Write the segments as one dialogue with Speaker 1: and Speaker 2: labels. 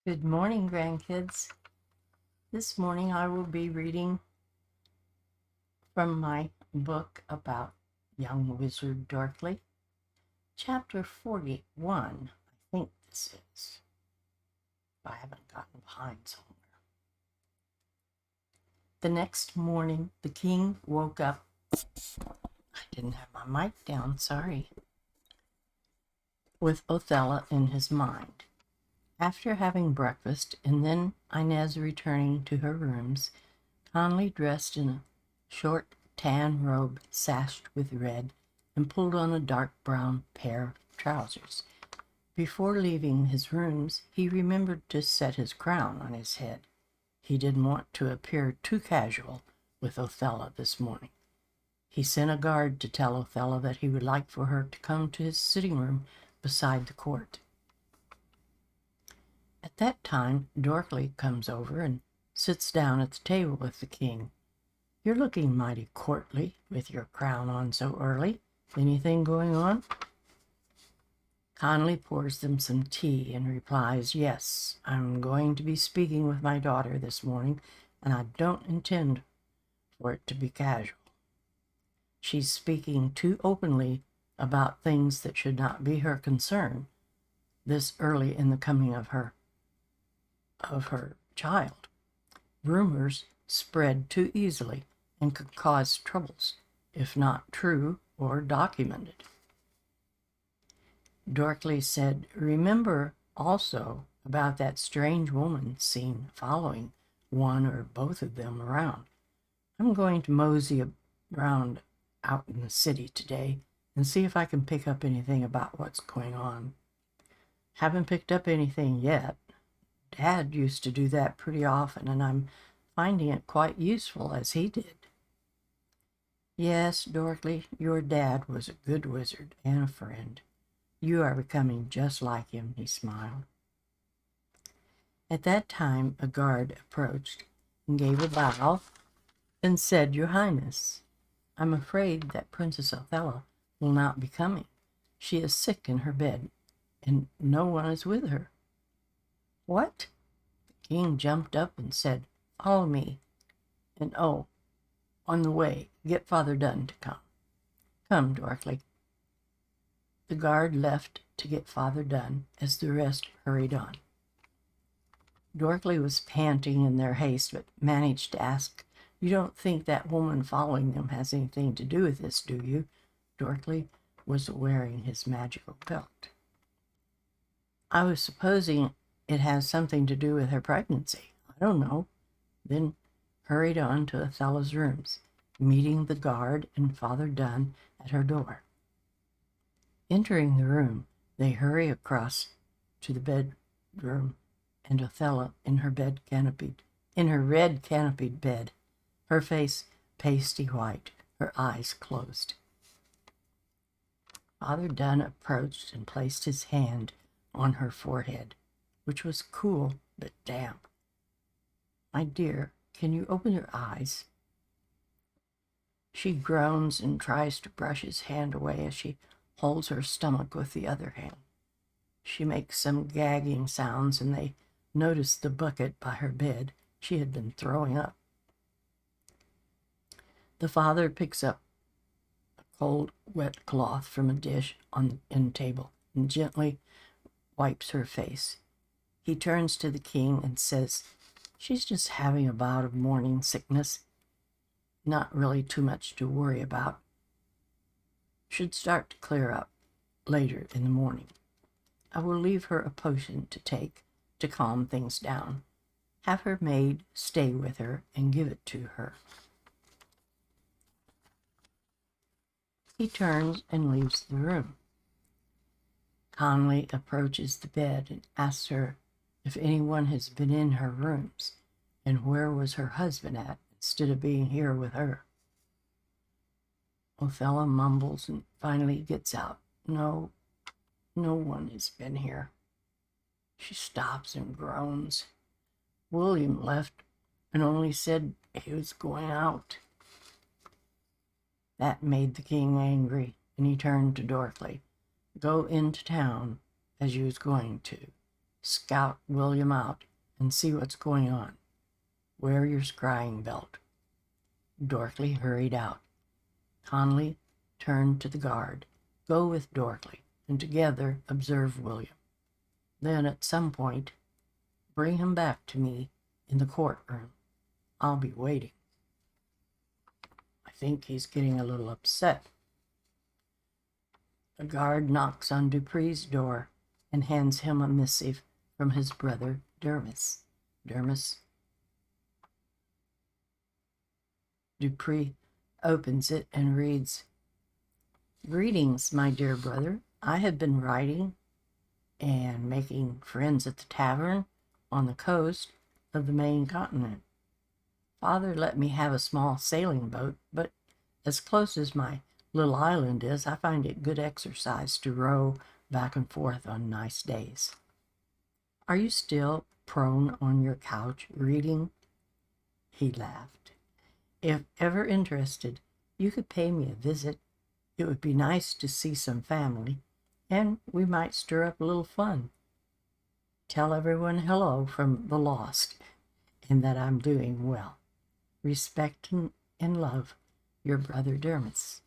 Speaker 1: Good morning, grandkids. This morning I will be reading from my book about young wizard Dorkly, chapter 41, I think this is, if I haven't gotten behind somewhere. The next morning, the king woke up. I didn't have my mic down, sorry. With Othello in his mind. After having breakfast and then Inez returning to her rooms, Conley dressed in a short tan robe sashed with red and pulled on a dark brown pair of trousers. Before leaving his rooms, he remembered to set his crown on his head. He didn't want to appear too casual with Othello this morning. He sent a guard to tell Othello that he would like for her to come to his sitting room beside the court. At that time, Dorkly comes over and sits down at the table with the king. "You're looking mighty courtly with your crown on so early. Anything going on?" Conley pours them some tea and replies, "Yes, I'm going to be speaking with my daughter this morning, and I don't intend for it to be casual. She's speaking too openly about things that should not be her concern this early in the coming of her child. Rumors spread too easily and could cause troubles, if not true or documented." Dorkly said, "Remember also about that strange woman seen following one or both of them around. I'm going to mosey around out in the city today and see if I can pick up anything about what's going on. Haven't picked up anything yet. Dad used to do that pretty often, and I'm finding it quite useful as he did." "Yes, Dorkly, your dad was a good wizard and a friend. You are becoming just like him," he smiled. At that time, a guard approached and gave a bow and said, "Your Highness, I'm afraid that Princess Othello will not be coming. She is sick in her bed, and no one is with her." "What?" The king jumped up and said, "Follow me. And oh, on the way, get Father Dunn to come. Come, Dorkly." The guard left to get Father Dunn as the rest hurried on. Dorkly was panting in their haste, but managed to ask, "You don't think that woman following them has anything to do with this, do you?" Dorkly was wearing his magical belt. "I was supposing it has something to do with her pregnancy. I don't know." Then hurried on to Othello's rooms, meeting the guard and Father Dunn at her door. Entering the room, they hurry across to the bedroom, and Othello in her red canopied bed, her face pasty white, her eyes closed. Father Dunn approached and placed his hand on her forehead, which was cool but damp. "My dear, can you open your eyes?" She groans and tries to brush his hand away as she holds her stomach with the other hand. She makes some gagging sounds, and they notice the bucket by her bed. She had been throwing up. The father picks up a cold, wet cloth from a dish on the end table and gently wipes her face. He turns to the king and says, "She's just having a bout of morning sickness. Not really too much to worry about. Should start to clear up later in the morning. I will leave her a potion to take to calm things down. Have her maid stay with her and give it to her." He turns and leaves the room. Conley approaches the bed and asks her if anyone has been in her rooms, and where was her husband at instead of being here with her. Othello mumbles and finally gets out, No one has been here." She stops and groans. "William left and only said he was going out." That made the king angry, and he turned to Dorkly. "Go into town as you was going to. scout William out and see what's going on. Wear your scrying belt." Dorkly hurried out. Conley turned to the guard. "Go with Dorkly, and together observe William. Then, at some point, bring him back to me in the courtroom. I'll be waiting." I think he's getting a little upset. A guard knocks on Dupree's door and hands him a missive from his brother Dupree opens it and reads, "Greetings, my dear brother. I have been writing and making friends at the tavern on the coast of the main continent. Father let me have a small sailing boat, but as close as my little island is, I find it good exercise to row back and forth on nice days. Are you still prone on your couch reading?" He laughed. "If ever interested, you could pay me a visit. It would be nice to see some family, and we might stir up a little fun. Tell everyone hello from the Lost, and that I'm doing well. Respect and love, your brother Dermis."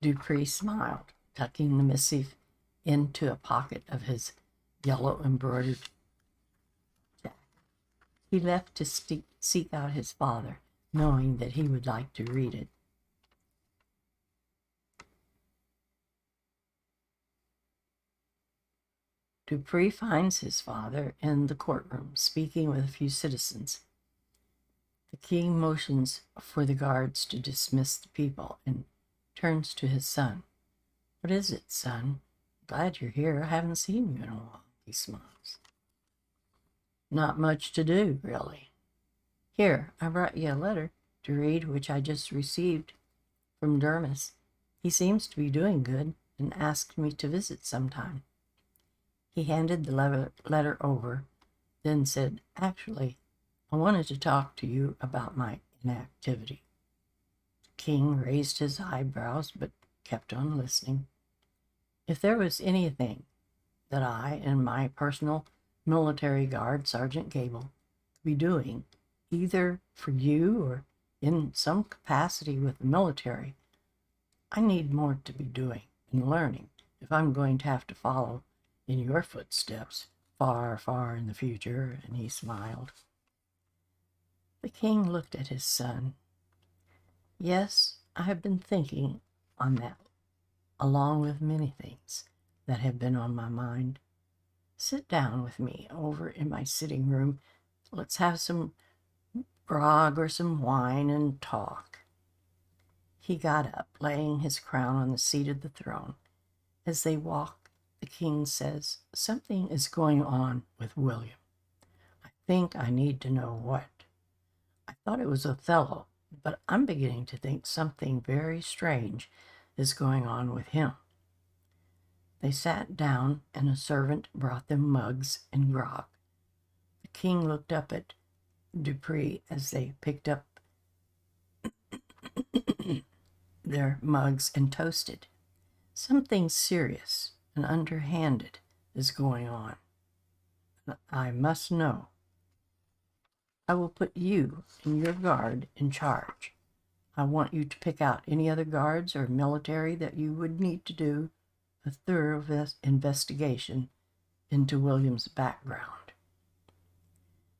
Speaker 1: Dupree smiled, tucking the missive into a pocket of his yellow embroidered jacket. He left to seek out his father, knowing that he would like to read it. Dupree finds his father in the courtroom, speaking with a few citizens. The king motions for the guards to dismiss the people and turns to his son. "What is it, son? Glad you're here. I haven't seen you in a while," he smiles. "Not much to do, really. Here, I brought you a letter to read, which I just received from Dermis. He seems to be doing good and asked me to visit sometime." He handed the letter over, then said, "Actually, I wanted to talk to you about my inactivity." The king raised his eyebrows, but kept on listening. "If there was anything that I and my personal military guard, Sergeant Gable, could be doing, either for you or in some capacity with the military, I need more to be doing and learning if I'm going to have to follow in your footsteps far, far in the future," and he smiled. The king looked at his son. "Yes, I have been thinking on that, along with many things that have been on my mind. Sit down with me over in my sitting room. Let's have some grog or some wine and talk." He got up, laying his crown on the seat of the throne. As they walked, the king says, "Something is going on with William. I think I need to know what. I thought it was Othello, but I'm beginning to think something very strange is going on with him." They sat down, and a servant brought them mugs and grog. The king looked up at Dupree as they picked up their mugs and toasted. "Something serious and underhanded is going on. I must know. I will put you and your guard in charge. I want you to pick out any other guards or military that you would need to do a thorough investigation into William's background.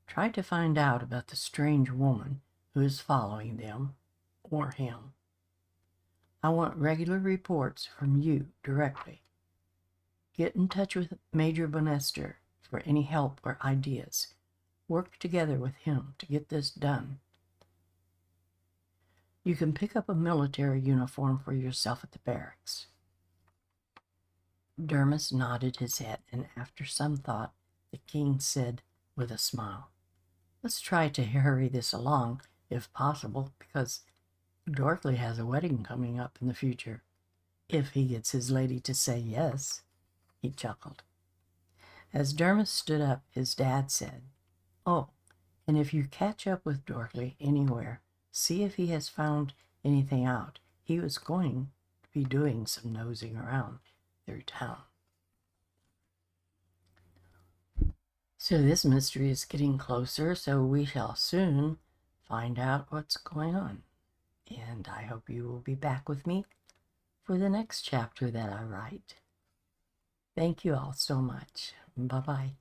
Speaker 1: Try to find out about the strange woman who is following them or him. I want regular reports from you directly. Get in touch with Major Bonester for any help or ideas. Work together with him to get this done. You can pick up a military uniform for yourself at the barracks." Dermis nodded his head, and after some thought, the king said with a smile, "Let's try to hurry this along, if possible, because Dorkly has a wedding coming up in the future, if he gets his lady to say yes." He chuckled. As Dermis stood up, his dad said, "Oh, and if you catch up with Dorkly anywhere, see if he has found anything out. He was going to be doing some nosing around through town. So this mystery is getting closer, so we shall soon find out what's going on. And I hope you will be back with me for the next chapter that I write. Thank you all so much. Bye-bye.